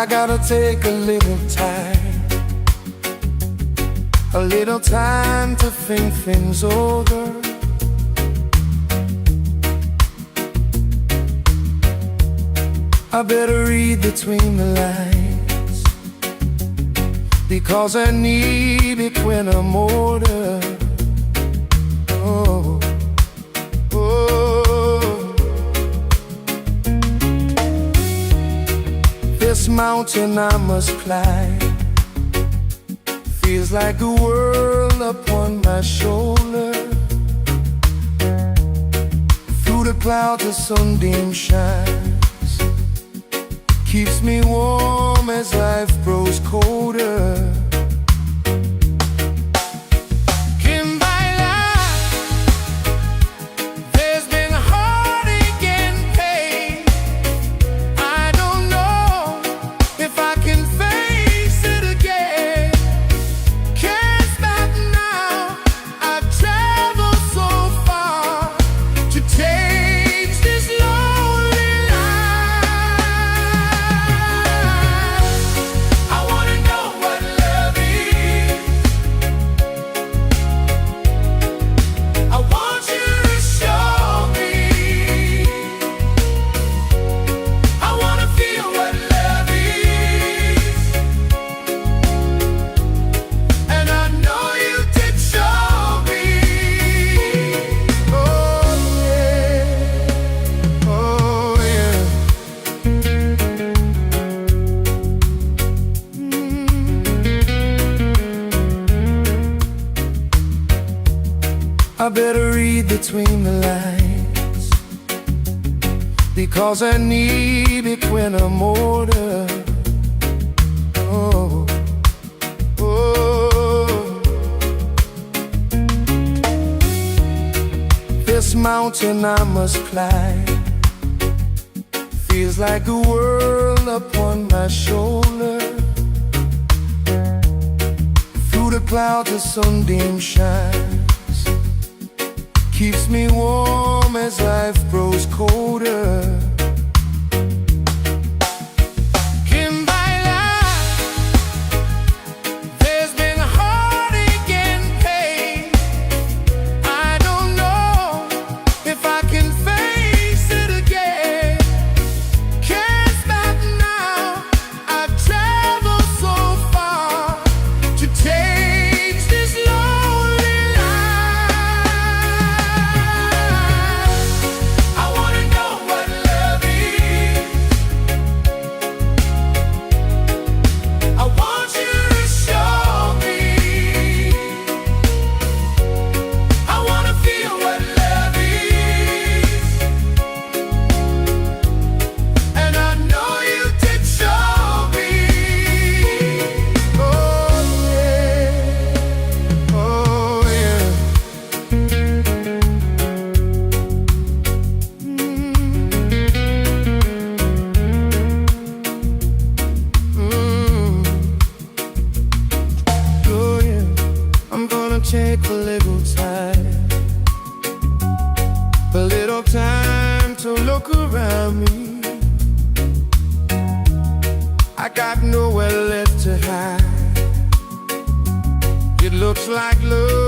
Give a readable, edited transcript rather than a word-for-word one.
I gotta take a little time to think things over. I better read between the lines, because I need it when I'm older. Oh, oh. This mountain I must climb feels like a world upon my shoulder. Through the clouds the sunbeam shines, keeps me warm as life grows colder. I better read between the lines, because I need it when I'm older. Oh, oh. This mountain I must climb feels like a world upon my shoulder. Through the clouds the sunbeam shines, keeps me warm as life grows colder. Take a little time to look around me. I got nowhere left to hide. It looks like love